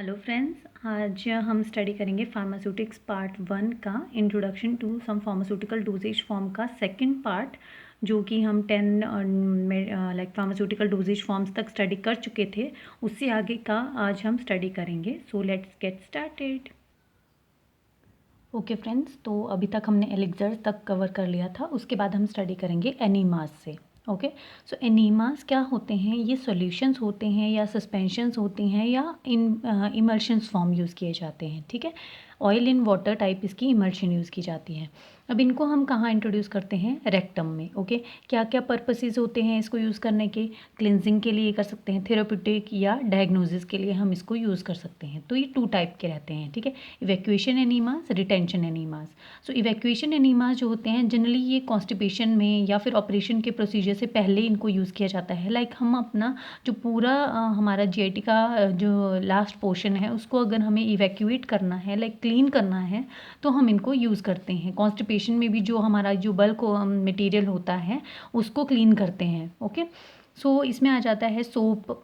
Hello friends, आज हम study करेंगे फार्मास्यूटिक्स पार्ट 1 का introduction to some pharmaceutical dosages form का सेकंड पार्ट, जो कि हम 10 फार्मास्यूटिकल डोजेज फॉर्म्स तक स्टडी कर चुके थे। उससे आगे का आज हम स्टडी करेंगे। So let's get started. Okay friends, तो अभी तक हमने एलिक्सर्स तक कवर कर लिया था। उसके बाद हम स्टडी करेंगे एनीमास से। ओके, सो एनीमास क्या होते हैं? ये सॉल्यूशंस होते हैं या सस्पेंशंस होती हैं या इमल्शंस फॉर्म यूज़ किए जाते हैं। ठीक है, ऑयल इन वाटर टाइप इसकी इमल्शन यूज़ की जाती है। अब इनको हम कहाँ इंट्रोड्यूस करते हैं? रेक्टम में। ओके, क्या क्या पर्पसेस होते हैं इसको यूज़ करने के? क्लिनजिंग के लिए कर सकते हैं, थेराप्यूटिक या डायग्नोसिस के लिए हम इसको यूज़ कर सकते हैं। तो ये 2 टाइप के रहते हैं। ठीक है, इवैक्यूएशन एनीमास, रिटेंशन एनीमास। सो इवैक्यूएशन एनीमास जो होते हैं जनरली ये कॉन्स्टिपेशन में या फिर ऑपरेशन के प्रोसीजर से पहले इनको यूज़ किया जाता है। लाइक हम अपना जो पूरा हमारा जीआईटी का जो लास्ट पोर्शन है उसको अगर हमें इवैक्यूएट करना है, लाइक क्लीन करना है, तो हम इनको यूज़ करते हैं। कॉन्स्टिपेशन में भी जो हमारा जो बल्क मटेरियल होता है उसको क्लीन करते हैं। ओके, सो इसमें आ जाता है soap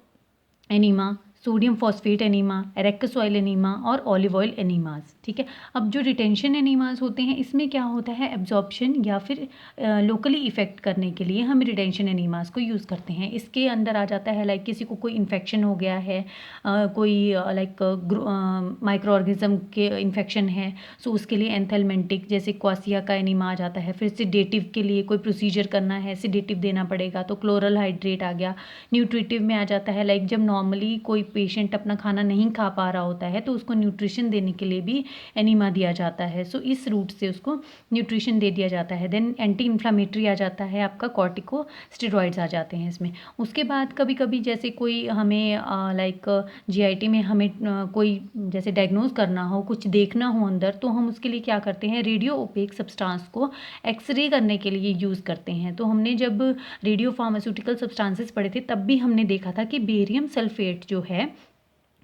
enema, sodium phosphate enema, erectus oil enema और ऑलिव ऑयल एनीमास। ठीक है, अब जो रिटेंशन एनीमास होते हैं इसमें क्या होता है? एब्जॉर्प्शन या फिर लोकली इफेक्ट करने के लिए हम रिटेंशन एनीमास को यूज़ करते हैं। इसके अंदर आ जाता है लाइक किसी को कोई इन्फेक्शन हो गया है, कोई लाइक माइक्रो ऑर्गेनिज्म के इन्फेक्शन है, सो उसके लिए एंथेलमेंटिक जैसे क्वासिया का एनीमा आ जाता है। फिर सिडेटिव के लिए कोई प्रोसीजर करना है, सिडेटिव देना पड़ेगा तो क्लोरल हाइड्रेट आ गया। न्यूट्रिटिव में आ जाता है लाइक जब नॉर्मली कोई पेशेंट अपना खाना नहीं खा पा रहा होता है तो उसको न्यूट्रिशन देने के लिए भी एनीमा दिया जाता है। सो इस रूट से उसको न्यूट्रिशन दे दिया जाता है। देन एंटी इन्फ्लामेटरी आ जाता है, आपका कॉर्टिको स्टेरॉइड्स आ जाते हैं इसमें। उसके बाद कभी कभी जैसे कोई हमें लाइक जीआईटी में हमें कोई जैसे डायग्नोज करना हो, कुछ देखना हो अंदर, तो हम उसके लिए क्या करते हैं? रेडियो ओपेक सब्सटेंस को एक्सरे करने के लिए यूज़ करते हैं। तो हमने जब रेडियो फार्मास्यूटिकल सब्सटेंसेस पढ़े थे तब भी हमने देखा था कि बेरियम सल्फेट जो है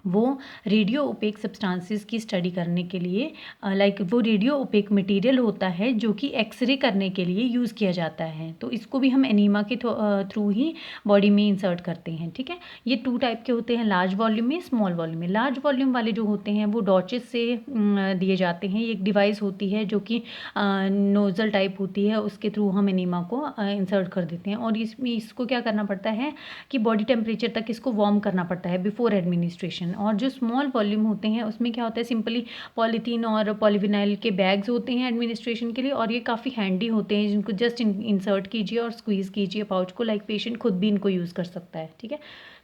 वो रेडियो ओपेक सब्सटेंसेस की स्टडी करने के लिए लाइक वो रेडियो ओपेक मटेरियल होता है जो कि एक्सरे करने के लिए यूज़ किया जाता है। तो इसको भी हम एनीमा के थ्रू ही बॉडी में इंसर्ट करते हैं। ठीक है, ये 2 टाइप के होते हैं, लार्ज वॉल्यूम में, स्मॉल वॉल्यूम में। लार्ज वॉल्यूम वाले जो होते हैं वो डॉचेस से दिए जाते हैं। ये एक डिवाइस होती है जो कि नोज़ल टाइप होती है, उसके थ्रू हम एनीमा को इंसर्ट कर देते हैं। और इसमें इसको क्या करना पड़ता है कि बॉडी टेम्परेचर तक इसको वार्म करना पड़ता है बिफोर एडमिनिस्ट्रेशन। और जो स्मॉल वॉल्यूम होते हैं उसमें क्या होता है? सिंपली पॉलीथीन और पॉलीविनाइल के बैग्स होते हैं एडमिनिस्ट्रेशन के लिए, और ये काफ़ी हैंडी होते हैं, जिनको जस्ट इंसर्ट कीजिए और स्क्वीज़ कीजिए पाउच को, लाइक पेशेंट खुद भी इनको यूज़ कर सकता है। ठीक है,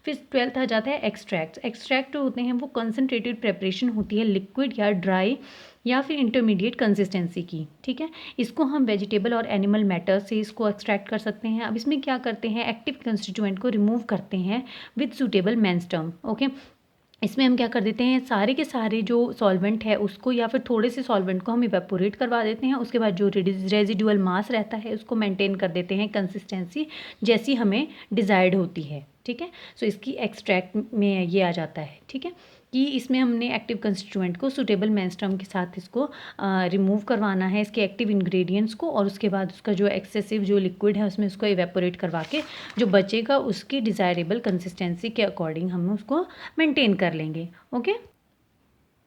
फिर 12th आ जाता है एक्सट्रैक्ट्स। एक्सट्रैक्ट जो होते हैं वो कंसनट्रेटेड प्रेपरेशन होती है लिक्विड या ड्राई या फिर इंटरमीडिएट कंसिस्टेंसी की। ठीक है, इसको हम वेजिटेबल और एनिमल मैटर से इसको एक्सट्रैक्ट कर सकते हैं। अब इसमें क्या करते हैं? एक्टिव कंस्टिट्यूएंट को रिमूव करते हैं विद सूटेबल मेंस्टम। ओके, इसमें हम क्या कर देते हैं? सारे के सारे जो सॉल्वेंट है उसको या फिर थोड़े से सॉल्वेंट को हम इवेपोरेट करवा देते हैं। उसके बाद जो रेजिडुअल मास रहता है उसको मेंटेन कर देते हैं कंसिस्टेंसी जैसी हमें डिज़ायर्ड होती है। ठीक है, सो इसकी एक्सट्रैक्ट में ये आ जाता है। ठीक है, कि इसमें हमने एक्टिव कंस्टिट्यूएंट को सूटेबल मेंस्टम के साथ इसको रिमूव करवाना है, इसके एक्टिव इंग्रेडिएंट्स को, और उसके बाद उसका जो एक्सेसिव जो लिक्विड है उसमें उसको इवेपोरेट करवा के जो बचेगा उसकी डिज़ायरेबल कंसिस्टेंसी के अकॉर्डिंग हम उसको मेंटेन कर लेंगे। ओके,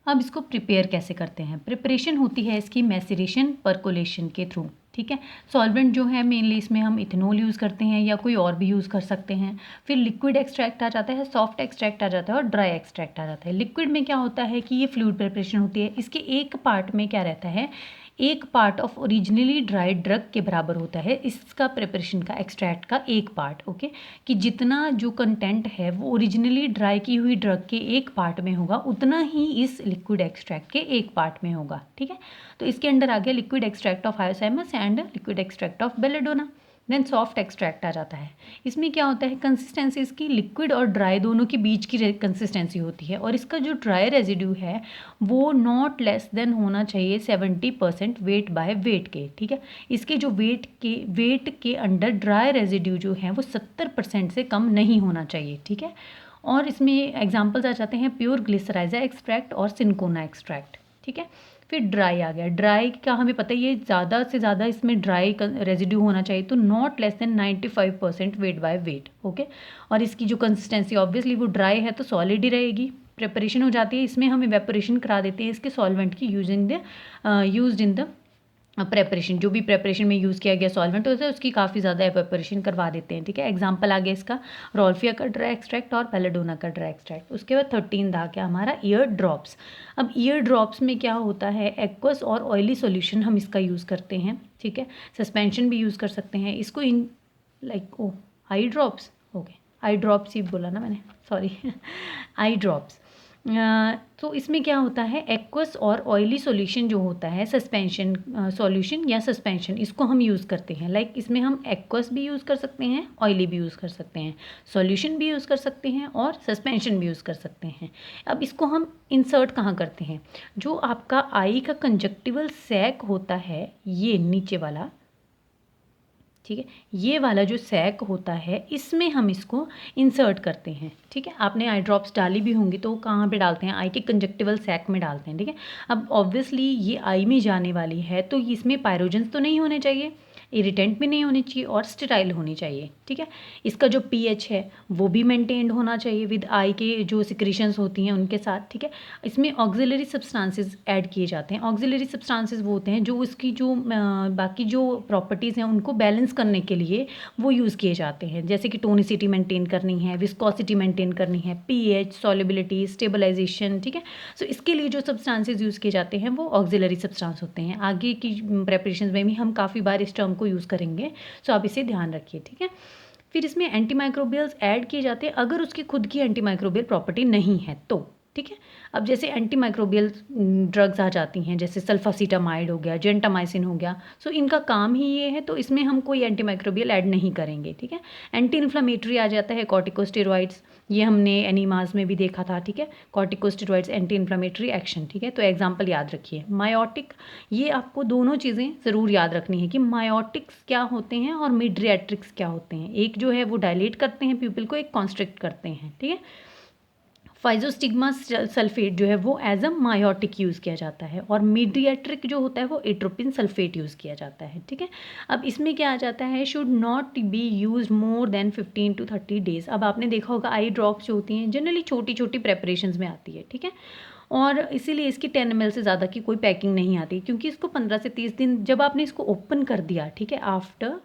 अब इसको प्रिपेयर कैसे करते हैं? प्रिपरेशन होती है इसकी मैसेरेशन परकोलेशन के थ्रू। ठीक है, सॉल्वेंट जो है मेनली इसमें हम इथेनॉल यूज़ करते हैं या कोई और भी यूज़ कर सकते हैं। फिर लिक्विड एक्सट्रैक्ट आ जाता है, सॉफ्ट एक्सट्रैक्ट आ जाता है और ड्राई एक्सट्रैक्ट आ जाता है। लिक्विड में क्या होता है कि ये फ्लूइड प्रिपरेशन होती है। इसके एक पार्ट में क्या रहता है? एक part of originally dried drug के बराबर होता है इसका प्रिपरेशन का, एक्सट्रैक्ट का एक पार्ट। ओके, कि जितना जो कंटेंट है वो ओरिजिनली ड्राई की हुई ड्रग के एक पार्ट में होगा उतना ही इस लिक्विड एक्सट्रैक्ट के एक पार्ट में होगा। ठीक है, तो इसके अंदर आ गया liquid extract of hyoscyamus and liquid extract of belladonna. Then soft extract आ जाता है। इसमें क्या होता है? कंसिस्टेंसी इसकी लिक्विड और ड्राई दोनों के बीच की कंसिस्टेंसी होती है, और इसका जो ड्राई रेजिड्यू है वो नॉट लेस देन होना चाहिए 70% वेट बाय वेट के। ठीक है, इसके जो वेट के अंडर ड्राई रेजिड्यू जो है वो 70% से कम नहीं होना चाहिए। ठीक है, और इसमें एग्जाम्पल्स आ जाते हैं प्योर ग्लिसराइजा एक्सट्रैक्ट और सिंकोना एक्सट्रैक्ट। ठीक है, फिर ड्राई आ गया। ड्राई का हमें पता ही है ज़्यादा से ज़्यादा इसमें ड्राई रेजिड्यू होना चाहिए, तो not less then 95% weight by weight. Okay, और इसकी जो कंसिस्टेंसी ऑब्वियसली वो ड्राई है तो सॉलिड ही रहेगी। प्रेपरेशन हो जाती है, इसमें हम इवेपोरेशन करा देते हैं इसके सॉल्वेंट की यूज्ड इन द प्रेपरेशन। जो भी प्रेपरेशन में यूज़ किया गया सॉल्वेंट होता है उसकी काफ़ी ज़्यादा एवेपोरेशन करवा देते हैं, ठीक है। एग्जाम्पल आ गया इसका रोल्फिया का ड्राई एक्सट्रैक्ट और पेलाडोना का ड्राई एक्सट्रैक्ट। उसके बाद 13 था क्या हमारा, ईयर ड्रॉप्स। अब ईयर ड्रॉप्स में क्या होता है, एक्वस और ऑयली सॉल्यूशन हम इसका यूज़ करते हैं, ठीक है। सस्पेंशन भी यूज़ कर सकते हैं इसको in eye drops, okay eye drops ही बोला ना मैंने, सॉरी आई ड्रॉप्स। तो इसमें क्या होता है, एक्वस और ऑयली सॉल्यूशन जो होता है, सस्पेंशन सॉल्यूशन या सस्पेंशन, इसको हम यूज़ करते हैं। इसमें हम एक्वस भी यूज़ कर सकते हैं, ऑयली भी यूज़ कर सकते हैं, सॉल्यूशन भी यूज़ कर सकते हैं और सस्पेंशन भी यूज़ कर सकते हैं। अब इसको हम इंसर्ट कहाँ करते हैं, जो आपका आई का कंजक्टिवल सैक होता है, ये नीचे वाला, ठीक है, ये वाला जो सैक होता है इसमें हम इसको इंसर्ट करते हैं, ठीक है। आपने आई ड्रॉप्स डाली भी होंगी तो कहाँ पे डालते हैं, आई के कंजक्टिवल सैक में डालते हैं, ठीक है। अब ऑब्वियसली ये आई में जाने वाली है तो इसमें पायरोजेंस तो नहीं होने चाहिए, इरिटेंट भी नहीं होनी चाहिए और स्टेराइल होनी चाहिए, ठीक है। इसका जो पीएच है वो भी मेंटेन्ड होना चाहिए विद आई के जो सिक्रीशंस होती हैं उनके साथ, ठीक है। इसमें ऑक्सिलरी सब्सटेंसेस ऐड किए जाते हैं। ऑक्सिलरी सब्सटेंसेस वो होते हैं जो उसकी जो बाकी जो प्रॉपर्टीज़ हैं उनको बैलेंस करने के लिए वो यूज़ किए जाते हैं, जैसे कि टोनिसिटी मेंटेन करनी है, विस्कोसिटी मेंटेन करनी है, पीएच, सॉल्युबिलिटी, स्टेबलाइजेशन, ठीक है। सो इसके लिए जो सब्सटेंसेस यूज़ किए जाते हैं वो ऑक्सिलरी सब्सटेंस होते हैं। आगे की प्रेपरेशन में भी हम काफ़ी बार इस टर्म को यूज़ करेंगे, सो आप इसे ध्यान रखिए, ठीक है। फिर इसमें एंटीमाइक्रोबियल्स ऐड किए जाते हैं अगर उसकी खुद की एंटीमाइक्रोबियल प्रॉपर्टी नहीं है तो, ठीक है। अब जैसे एंटीमाइक्रोबियल ड्रग्स आ जाती हैं, जैसे सल्फासिटामाइड हो गया, जेंटामाइसिन हो गया, सो इनका काम ही ये है, तो इसमें हम कोई एंटीमाइक्रोबियल ऐड नहीं करेंगे, ठीक है। एंटी इन्फ्लामेटरी आ जाता है कॉर्टिकोस्टेरॉइड्स, ये हमने एनीमास में भी देखा था, ठीक है। कॉर्टिकोस्टेरॉइड्स एंटी इन्फ्लामेटरी एक्शन, ठीक है। तो एग्जाम्पल याद रखिए, मायोटिक, ये आपको दोनों चीज़ें ज़रूर याद रखनी है कि मायोटिक्स क्या होते हैं और मीडिएट्रिक्स क्या होते हैं। एक जो है वो डायलेट करते हैं प्यूपिल को, एक कॉन्स्ट्रिक्ट करते हैं, ठीक है। फाइजोस्टिग्मा सल्फेट जो है वो एज अ मायोटिक यूज़ किया जाता है और मीडिएट्रिक जो होता है वो एट्रोपिन सल्फेट यूज़ किया जाता है, ठीक है। अब इसमें क्या आ जाता है, should not be use more than 15 to 30 days. अब आपने देखा होगा आई ड्रॉप्स जो होती हैं जनरली छोटी छोटी प्रेपरेशंस में आती है, ठीक है। और इसीलिए इसकी 10 ml से ज़्यादा की कोई पैकिंग नहीं आती, क्योंकि इसको 15 से 30 दिन जब आपने इसको ओपन कर दिया, ठीक है, आफ्टर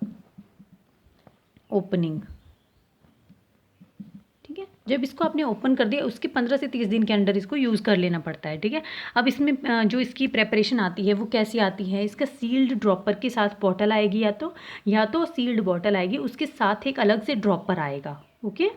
ओपनिंग, ठीक है, जब इसको आपने ओपन कर दिया उसके 15 से 30 दिन के अंदर इसको यूज़ कर लेना पड़ता है, ठीक है। अब इसमें जो इसकी प्रेपरेशन आती है वो कैसी आती है, इसका सील्ड ड्रॉपर के साथ बॉटल आएगी, या तो सील्ड बॉटल आएगी, उसके साथ एक अलग से ड्रॉपर आएगा, ओके।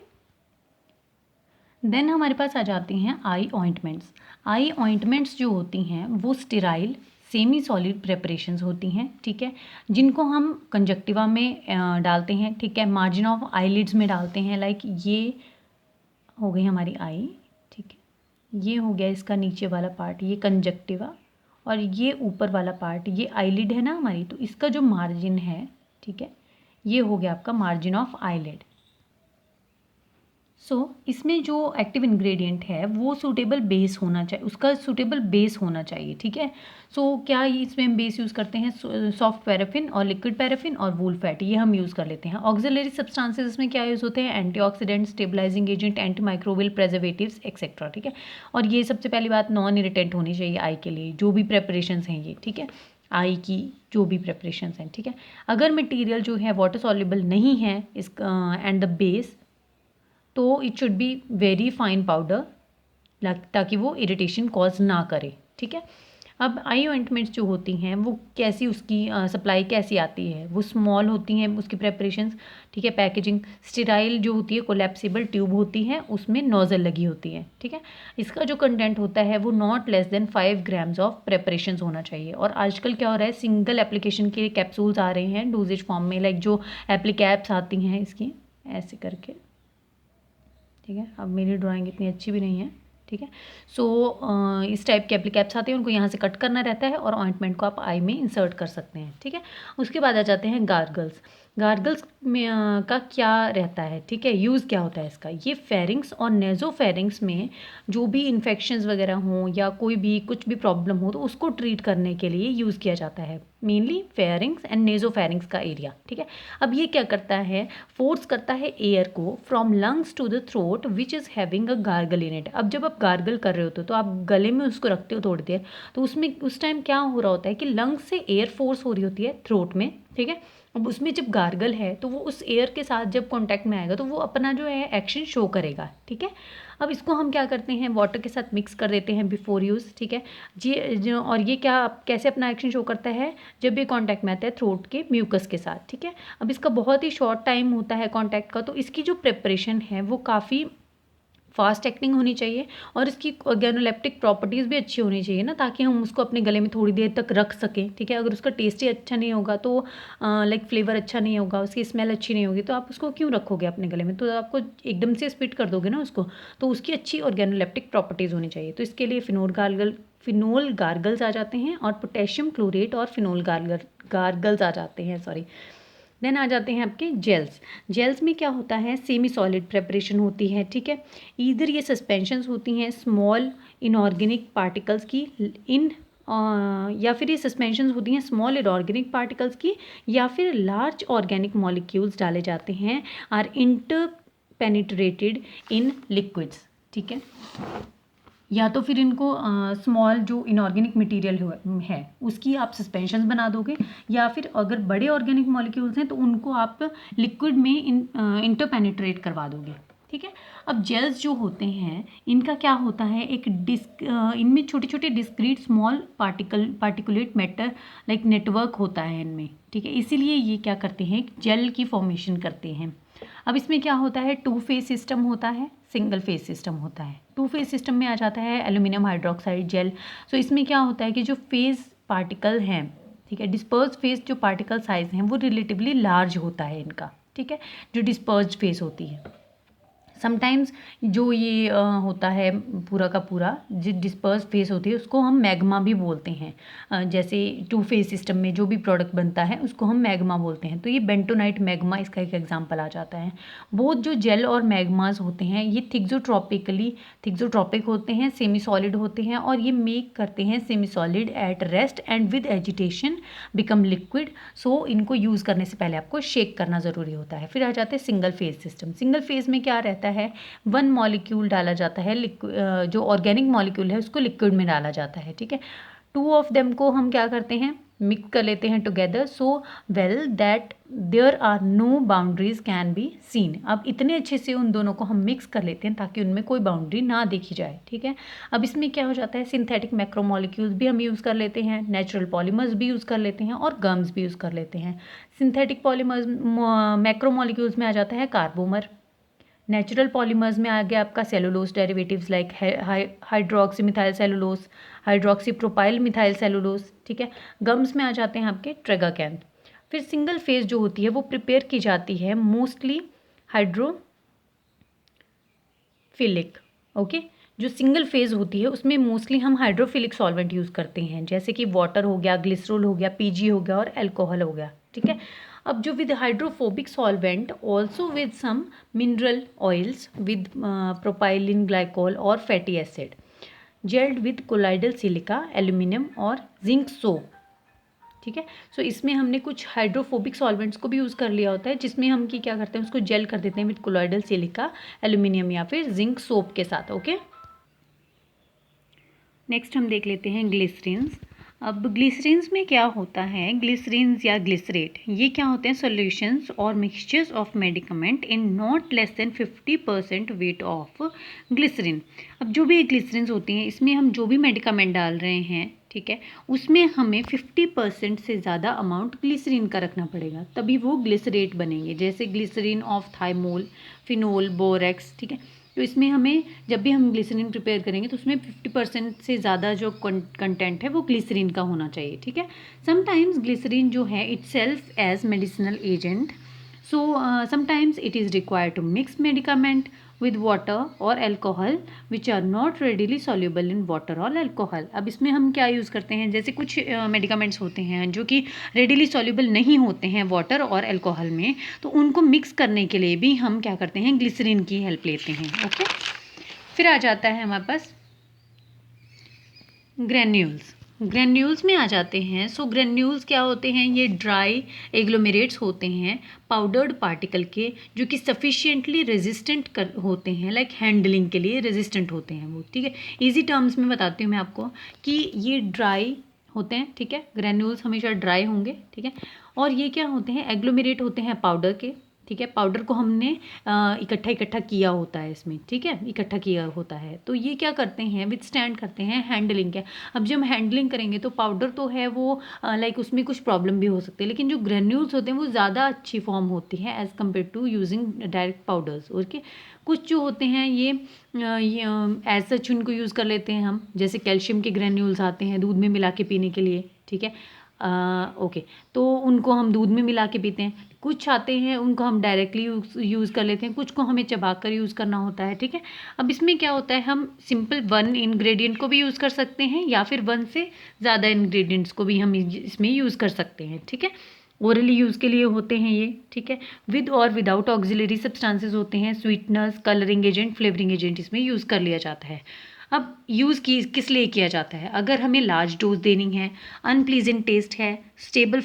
देन हमारे पास आ जाती हैं आई ऑइंटमेंट्स। आई ऑइंटमेंट्स जो होती हैं वो स्टेराइल सेमी सॉलिड प्रेपरेशंस होती हैं, ठीक है, जिनको हम कंजक्टिवा में डालते हैं, ठीक है, मार्जिन ऑफ आईलिड्स में डालते हैं। ये हो गई हमारी आई, ठीक है, ये हो गया इसका नीचे वाला पार्ट, ये कंजक्टिवा, और ये ऊपर वाला पार्ट ये आईलिड है ना हमारी, तो इसका जो मार्जिन है, ठीक है, ये हो गया आपका मार्जिन ऑफ आईलिड। इसमें जो एक्टिव इंग्रेडिएंट है वो सूटेबल बेस होना चाहिए, उसका सूटेबल बेस होना चाहिए, ठीक है। क्या इसमें हम बेस यूज़ करते हैं, सॉफ्ट पैराफिन और लिक्विड पैराफिन और वूल फैट, ये हम यूज़ कर लेते हैं। ऑक्सिलरी सब्सटेंसेस इसमें क्या यूज़ होते हैं, antioxidant, stabilising agent, anti microbial preservatives etcetera, ठीक है। और ये सबसे पहली बात नॉन इरिटेंट होनी चाहिए आई के लिए, जो भी प्रेपरेशंस हैं ये, ठीक है, आई की जो भी प्रेपरेशंस हैं, ठीक है। अगर मटीरियल जो है वाटर सॉल्युबल नहीं है इसका एंड द बेस, तो it should be very fine powder, ताकि वो इरिटेशन कॉज ना करे, ठीक है। अब आई ऑइंटमेंट्स जो होती हैं वो कैसी, उसकी सप्लाई कैसी आती है, वो स्मॉल होती हैं उसकी प्रेपरेशंस, ठीक है। पैकेजिंग स्टेराइल जो होती है, कोलैप्सिबल ट्यूब होती है, उसमें नोजल लगी होती है, ठीक है। इसका जो कंटेंट होता है वो not less then 5 grams of preparations होना चाहिए। और आजकल क्या हो रहा है, सिंगल एप्लीकेशन के कैप्सूल्स आ रहे हैं डोजेज फॉर्म में, जो एप्लीकैप्स आती हैं इसकी ऐसे करके, ठीक है। अब मेरी ड्राइंग इतनी अच्छी भी नहीं है, ठीक है। इस टाइप के एप्लीकैप्स आते हैं, उनको यहाँ से कट करना रहता है और ऑइंटमेंट को आप आई में इंसर्ट कर सकते हैं, ठीक है। उसके बाद आ जाते हैं गार्गल्स। गार्गल्स में का क्या रहता है, ठीक है, यूज़ क्या होता है इसका। ये फेरिंग्स और नेज़ोफेरिंग्स में जो भी इन्फेक्शंस वगैरह हों या कोई भी कुछ भी प्रॉब्लम हो तो उसको ट्रीट करने के लिए यूज़ किया जाता है, मेनली फेरिंग्स एंड नेज़ोफेरिंग्स का एरिया, ठीक है। अब ये क्या करता है, फोर्स करता है एयर को from lungs to the throat which is having a gargle in it. अब जब आप गार्गल कर रहे होते हो तो आप गले में उसको रखते हो थोड़ी देर, तो उसमें उस टाइम क्या हो रहा होता है कि लंग्स से एयर फोर्स हो रही होती है थ्रोट में, ठीक है। अब उसमें जब गार्गल है तो वो उस एयर के साथ जब कांटेक्ट में आएगा तो वो अपना जो है एक्शन शो करेगा, ठीक है। अब इसको हम क्या करते हैं, वाटर के साथ मिक्स कर देते हैं बिफोर यूज़, ठीक है जी जो। और ये क्या कैसे अपना एक्शन शो करता है, जब ये कांटेक्ट में आता है थ्रोट के म्यूकस के साथ, ठीक है। अब इसका बहुत ही शॉर्ट टाइम होता है कांटेक्ट का, तो इसकी जो प्रिपरेशन है वो काफ़ी फास्ट एक्टिंग होनी चाहिए और इसकी ऑर्गेनोलेप्टिक प्रॉपर्टीज़ भी अच्छी होनी चाहिए ना, ताकि हम उसको अपने गले में थोड़ी देर तक रख सकें, ठीक है। अगर उसका टेस्ट ही अच्छा नहीं होगा तो लाइक फ्लेवर अच्छा नहीं होगा, उसकी स्मेल अच्छी नहीं होगी, तो आप उसको क्यों रखोगे अपने गले में, तो आपको एकदम से स्पिट कर दोगे ना उसको। तो उसकी अच्छी ऑर्गेनोलेप्टिक प्रॉपर्टीज़ होनी चाहिए। तो इसके लिए फिनोल गार्गल्स आ जाते हैं और पोटेशियम क्लोरेट और फिनोल गार्गल्स आ जाते हैं, सॉरी। देन आ जाते हैं आपके जेल्स। जेल्स में क्या होता है, सेमी सॉलिड प्रेपरेशन होती है, ठीक है। इधर ये सस्पेंशंस होती हैं स्मॉल इनऑर्गेनिक पार्टिकल्स की या फिर ये सस्पेंशंस होती हैं स्मॉल इनऑर्गेनिक पार्टिकल्स की, या फिर लार्ज ऑर्गेनिक मॉलिक्यूल्स डाले जाते हैं, are inter penetrated in liquids, ठीक है। या तो फिर इनको स्मॉल जो इनऑर्गेनिक मटेरियल है उसकी आप सस्पेंशंस बना दोगे, या फिर अगर बड़े ऑर्गेनिक मॉलिक्यूल्स हैं तो उनको आप लिक्विड में इंटरपेनिट्रेट करवा दोगे, ठीक है। अब जेल्स जो होते हैं इनका क्या होता है, एक इनमें छोटे छोटे discrete small particulate matter like network होता है इनमें, ठीक है। इसीलिए ये क्या करते हैं, जेल की फॉर्मेशन करते हैं। अब इसमें क्या होता है, 2 फेज सिस्टम होता है, सिंगल फेज सिस्टम होता है। 2 फेज सिस्टम में आ जाता है एल्यूमिनियम हाइड्रोक्साइड जेल। सो इसमें क्या होता है कि जो फेज पार्टिकल हैं, ठीक है, डिस्पर्स फेज जो पार्टिकल साइज हैं वो रिलेटिवली लार्ज होता है इनका, ठीक है, जो डिस्पर्स्ड फेज होती है। समटाइम्स जो ये होता है पूरा का पूरा जो डिस्पर्स फेस होती है उसको हम मैग्मा भी बोलते हैं। जैसे 2 फेज सिस्टम में जो भी प्रोडक्ट बनता है उसको हम मैग्मा बोलते हैं। तो ये बेंटोनाइट मैग्मा इसका एक एग्जांपल आ जाता है। बोथ जो जेल और मैग्मास होते हैं ये थिक्सोट्रॉपिक होते हैं, सेमी सॉलिड होते हैं, और ये मेक करते हैं semi solid at rest and with agitation become liquid. So इनको यूज़ करने से पहले आपको शेक करना ज़रूरी होता है। फिर आ जाते हैं single phase system. Single phase में क्या रहता है, 1 मॉलिक्यूल डाला जाता है, जो ऑर्गेनिक मॉलिक्यूल है उसको लिक्विड में डाला जाता है, ठीक है। 2 ऑफ देम को हम क्या करते हैं, मिक्स कर लेते हैं together so well that there are no boundaries can be seen. अब इतने अच्छे से उन दोनों को हम मिक्स कर लेते हैं ताकि उनमें कोई बाउंड्री ना देखी जाए, ठीक है। अब इसमें क्या हो जाता है, सिंथेटिक मैक्रोमोलिक्यूल्स भी हम यूज़ कर लेते हैं, नेचुरल पॉलीमर्स भी यूज़ कर लेते हैं, और गम्स भी यूज़ कर लेते हैं। सिंथेटिक पॉलीमर्स मैक्रोमोलिक्यूल्स में आ जाता है कार्बोमर। नेचुरल पॉलीमर्स में आ गया आपका cellulose derivatives like hydroxy methyl cellulose, hydroxy propyl methyl cellulose, ठीक है। गम्स में आ जाते हैं आपके ट्रेगाकैंथ। फिर सिंगल फेज जो होती है वो प्रिपेयर की जाती है मोस्टली हाइड्रोफिलिक, ओके। जो सिंगल फेज होती है उसमें मोस्टली हम हाइड्रोफिलिक सॉल्वेंट यूज़ करते हैं, जैसे कि वाटर हो गया, ग्लिसरॉल हो गया, पीजी हो गया, और अल्कोहल हो गया, ठीक है। अब जो with hydrophobic solvent also with some mineral oils with propylene glycol और fatty acid, gelled with colloidal silica, aluminium और जिंक सोप, ठीक है। सो इसमें हमने कुछ हाइड्रोफोबिक सॉल्वेंट्स को भी यूज़ कर लिया होता है, जिसमें हम क्या करते हैं उसको जेल कर देते हैं विद कोलाइडल सिलिका, एल्यूमिनियम या फिर जिंक सोप के साथ, ओके। नेक्स्ट हम देख लेते हैं ग्लिसरीन्स। अब ग्लिसरीन्स में क्या होता है, ग्लिसरीन्स या ग्लिसरेट ये क्या होते हैं, सॉल्यूशंस और mixtures of medicament in not less than 50% weight of glycerin. अब जो भी ग्लिसरीन्स होती हैं इसमें हम जो भी मेडिकामेंट डाल रहे हैं, ठीक है, उसमें हमें 50% से ज़्यादा अमाउंट ग्लिसरीन का रखना पड़ेगा, तभी वो ग्लिसरेट बनेंगे। जैसे glycerin of thymol, phenol, borax, ठीक है। तो इसमें हमें जब भी हम ग्लिसरीन प्रिपेयर करेंगे तो उसमें 50% से ज़्यादा जो कंटेंट है वो ग्लिसरीन का होना चाहिए, ठीक है। समटाइम्स ग्लिसरीन जो है itself as medicinal agent, so sometimes it is required to mix medicament with water or alcohol which are not readily soluble in water or alcohol। अब इसमें हम क्या यूज़ करते हैं, जैसे कुछ मेडिकामेंट्स होते हैं जो कि रेडिली सॉल्युबल नहीं होते हैं वाटर और अल्कोहल में, तो उनको मिक्स करने के लिए भी हम क्या करते हैं, ग्लिसरीन की हेल्प लेते हैं। ओके, फिर आ जाता है हमारे पास ग्रेन्यूल्स। ग्रेन्यूल्स में आ जाते हैं। सो ग्रेन्यूल्स क्या होते हैं, ये ड्राई एग्लोमेरेट्स होते हैं पाउडर्ड पार्टिकल के, जो कि सफिशिएंटली रेजिस्टेंट होते हैं, लाइक हैंडलिंग के लिए रेजिस्टेंट होते हैं वो। ठीक है, इजी टर्म्स में बताती हूँ मैं आपको कि ये ड्राई होते हैं। ठीक है, ग्रेन्यूल्स हमेशा ड्राई होंगे। ठीक है, और ये क्या होते हैं, एग्लोमेरेट होते हैं पाउडर के। ठीक है, पाउडर को हमने इकट्ठा किया होता है इसमें। ठीक है, इकट्ठा किया होता है, तो ये क्या करते हैं, विथस्टैंड करते हैं हैंडलिंग के। अब जब हम हैंडलिंग करेंगे तो पाउडर तो है वो लाइक उसमें कुछ प्रॉब्लम भी हो सकती है, लेकिन जो ग्रेन्यूल्स होते हैं वो ज़्यादा अच्छी फॉर्म होती है as compare to using direct powders. Okay, कुछ जो होते हैं ये एज सच उनको यूज़ कर लेते हैं हम, जैसे कैल्शियम के ग्रेन्यूल्स आते हैं दूध में मिला के पीने के लिए। ठीक है, ओके, तो उनको हम दूध में मिला के पीते हैं। कुछ आते हैं उनको हम डायरेक्टली यूज़ कर लेते हैं, कुछ को हमें चबा कर यूज़ करना होता है। ठीक है, अब इसमें क्या होता है, हम सिंपल वन इंग्रेडिएंट को भी यूज़ कर सकते हैं या फिर वन से ज़्यादा इंग्रेडिएंट्स को भी हम इसमें यूज़ कर सकते हैं। ठीक है, ओरली यूज़ के लिए होते हैं ये। ठीक है, विद और विदाउट ऑक्सिलरी सब्सटेंसेस होते हैं, sweeteners, colouring agent, flavouring agent इसमें यूज़ कर लिया जाता है। अब यूज़ किस लिए किया जाता है, अगर हमें लार्ज डोज देनी है, अनप्लीजेंट टेस्ट है, स्टेबल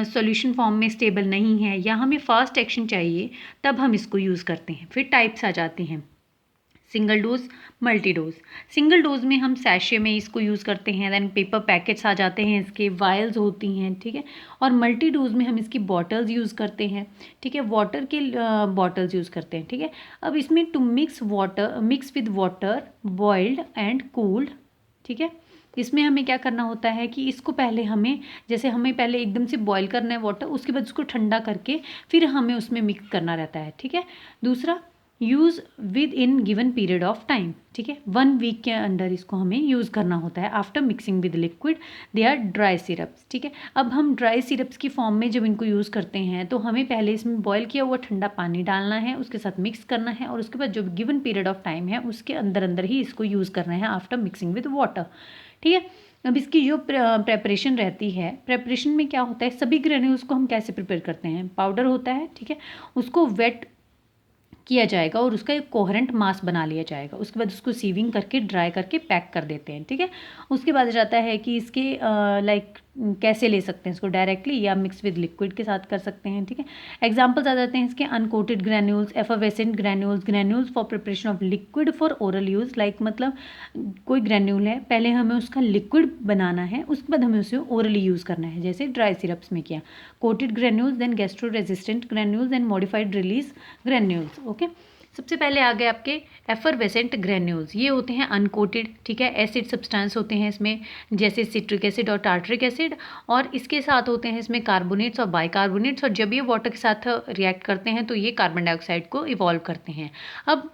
सॉल्यूशन फॉर्म में स्टेबल नहीं है, या हमें फास्ट एक्शन चाहिए, तब हम इसको यूज़ करते हैं। फिर टाइप्स आ जाती हैं, single dose, multi dose. Single dose में हम सैशे में इसको यूज़ करते हैं, देन पेपर पैकेट्स आ जाते हैं, इसके वायल्स होती हैं। ठीक है, और मल्टी डोज में हम इसकी बॉटल्स यूज़ करते हैं। ठीक है, वाटर के बॉटल्स यूज़ करते हैं। ठीक है, अब इसमें to mix with water boiled and cooled. ठीक है, इसमें हमें क्या करना होता है कि इसको पहले हमें पहले एकदम से बॉईल करना है वाटर, उसके बाद उसको ठंडा करके फिर हमें उसमें मिक्स करना रहता है। ठीक है, दूसरा use with in given period of time. ठीक है, 1 वीक के अंदर इसको हमें यूज़ करना होता है। After mixing with liquid they are dry syrups. ठीक है, अब हम ड्राई सिरप्स की फॉर्म में जब इनको यूज़ करते हैं तो हमें पहले इसमें बॉयल किया हुआ ठंडा पानी डालना है, उसके साथ मिक्स करना है, और उसके बाद जो गिवन पीरियड ऑफ टाइम है उसके अंदर अंदर ही इसको यूज़ करना है आफ्टर मिक्सिंग विद वाटर। ठीक है, अब इसकी जो प्रेपरेशन रहती है, प्रेपरेशन में क्या होता है, सभी ग्रेन्यूल्स को हम कैसे प्रिपेयर करते हैं, पाउडर होता है। ठीक है, उसको वेट किया जाएगा और उसका एक कोहेरेंट मास बना लिया जाएगा, उसके बाद उसको सीविंग करके ड्राई करके पैक कर देते हैं। ठीक है, उसके बाद जाता है कि इसके लाइक कैसे ले सकते हैं इसको, डायरेक्टली या मिक्स विद लिक्विड के साथ कर सकते हैं। ठीक है, एग्जांपल्स आ जाते हैं इसके, uncoated granules, effervescent granules for preparation of liquid for oral use. Like मतलब कोई ग्रैन्यूल है, पहले हमें उसका लिक्विड बनाना है, उसके बाद हमें उसे ओरली यूज़ करना है, जैसे ड्राई सिरप्स में किया। Coated granules, then gastro resistant granules, and modified release granules. Okay, सबसे पहले आ गए आपके एफरवेसेंट ग्रैन्यूल्स, ये होते हैं अनकोटेड। ठीक है, एसिड सब्सटेंस होते हैं इसमें, जैसे सिट्रिक एसिड और टार्टरिक एसिड, और इसके साथ होते हैं इसमें कार्बोनेट्स और बाइकार्बोनेट्स, और जब ये वाटर के साथ रिएक्ट करते हैं तो ये कार्बन डाइऑक्साइड को इवॉल्व करते हैं। अब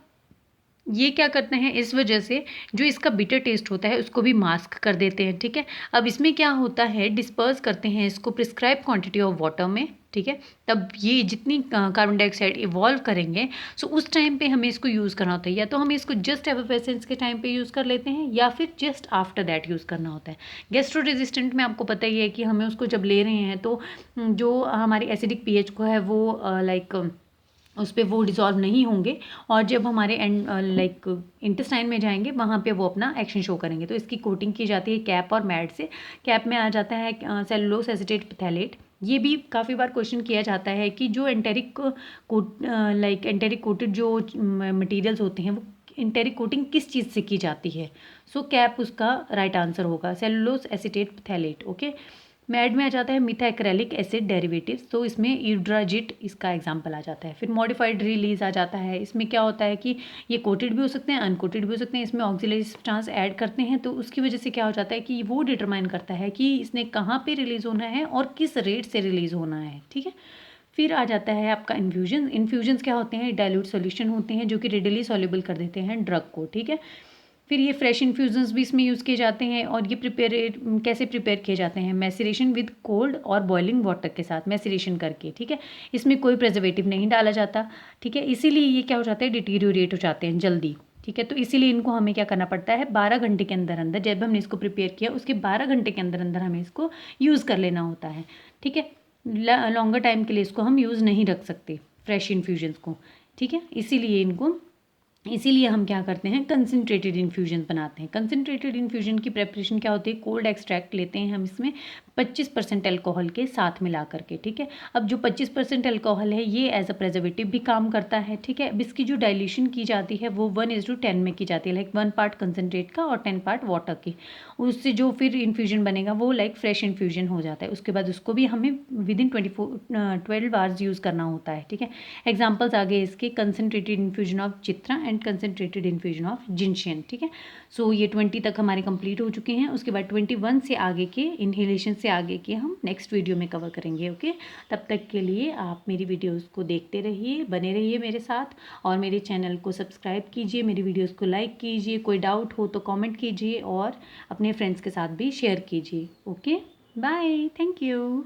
ये क्या करते हैं, इस वजह से जो इसका बिटर टेस्ट होता है उसको भी मास्क कर देते हैं। ठीक है, अब इसमें क्या होता है, डिस्पर्स करते हैं इसको प्रिस्क्राइब क्वांटिटी ऑफ वाटर में। ठीक है, तब ये जितनी कार्बन डाइऑक्साइड इवॉल्व करेंगे, सो उस टाइम पे हमें इसको यूज़ करना होता है, या तो हम इसको जस्ट एफरवेसेंस के टाइम पे यूज़ कर लेते हैं, या फिर जस्ट आफ्टर दैट यूज़ करना होता है। गैस्ट्रो रेजिस्टेंट में आपको पता ही है कि हमें उसको जब ले रहे हैं तो जो हमारी एसिडिक पीएच को है वो लाइक उस पर वो डिज़ोल्व नहीं होंगे, और जब हमारे लाइक इंटेस्टाइन में जाएंगे वहाँ पे वो अपना एक्शन शो करेंगे। तो इसकी कोटिंग की जाती है कैप और मैड से। कैप में आ जाता है सेलुलोस एसीटेट पैथेलेट। ये भी काफ़ी बार क्वेश्चन किया जाता है कि जो एंटेरिक कोटेड जो मटेरियल्स होते हैं वो एंटेरिक कोटिंग किस चीज़ से की जाती है। सो कैप उसका राइट आंसर होगा, सेलुलोस एसीटेट पैथेलेट। ओके, मैड में आ जाता है मीथा एक्रेलिक एसिड डेरिवेटिव्स, तो इसमें यूड्राजिट इसका एग्जांपल आ जाता है। फिर मॉडिफाइड रिलीज आ जाता है, इसमें क्या होता है कि ये कोटेड भी हो सकते हैं, अनकोटेड भी हो सकते हैं, इसमें ऑक्सिलरी सब्सटेंस ऐड करते हैं, तो उसकी वजह से क्या हो जाता है कि वो डिटरमाइन करता है कि इसने कहाँ पे रिलीज़ होना है और किस रेट से रिलीज़ होना है। ठीक है, फिर आ जाता है आपका इन्फ्यूजन्स क्या होते हैं, डाइल्यूट सॉल्यूशन होते हैं जो कि रेडिली सॉल्युबल कर देते हैं ड्रग को। ठीक है, फिर ये फ्रेश इन्फ्यूजन्स भी इसमें यूज़ किए जाते हैं। और ये कैसे प्रिपेयर किए जाते हैं, मैसरेशन विद कोल्ड और बॉइलिंग वाटर के साथ मैसरेशन करके, ठीक है। इसमें कोई प्रिजर्वेटिव नहीं डाला जाता, ठीक है। इसीलिए ये क्या हो जाता है, डिटीरियोरेट हो जाते हैं जल्दी, ठीक है। तो इसीलिए इनको हमें क्या करना पड़ता है, 12 घंटे के अंदर अंदर, जब हमने इसको प्रिपेयर किया उसके 12 घंटे के अंदर अंदर हमें इसको यूज़ कर लेना होता है, ठीक है। लॉन्गर टाइम के लिए इसको हम यूज़ नहीं रख सकते फ्रेश इन्फ्यूजन्स को, ठीक है। इसीलिए हम क्या करते हैं, कंसनट्रेटेड इन्फ्यूजन बनाते हैं। कंसनट्रेटेड इन्फ्यूजन की प्रेपरेशन क्या होती है, कोल्ड एक्सट्रैक्ट लेते हैं हम इसमें 25% अल्कोहल के साथ मिला करके, ठीक है। अब जो 25% अल्कोहल है ये एज अ प्रेजर्वेटिव भी काम करता है, ठीक है। अब इसकी जो डाइल्यूशन की जाती है वो 1:10 में की जाती है, लाइक 1 पार्ट कंसनट्रेट का और 10 पार्ट वाटर की। उससे जो फिर इन्फ्यूजन बनेगा वो लाइक फ्रेश इन्फ्यूजन हो जाता है। उसके बाद उसको भी हमें विदिन 12 आवर्स यूज़ करना होता है, ठीक है। एग्जाम्पल्स आगे इसके, कंसनट्रेटेड इन्फ्यूजन ऑफ चित्रा and concentrated infusion of gentian, ठीक है। सो ये 20 तक हमारे कंप्लीट हो चुके हैं। उसके बाद 21 से आगे के, इनहेलेशन से आगे के हम नेक्स्ट वीडियो में कवर करेंगे, ओके। तब तक के लिए आप मेरी वीडियोस को देखते रहिए, बने रहिए मेरे साथ, और मेरे चैनल को सब्सक्राइब कीजिए, मेरी वीडियोस को लाइक कीजिए, कोई डाउट हो तो कमेंट कीजिए और अपने फ्रेंड्स के साथ भी शेयर कीजिए, ओके। Bye, thank you.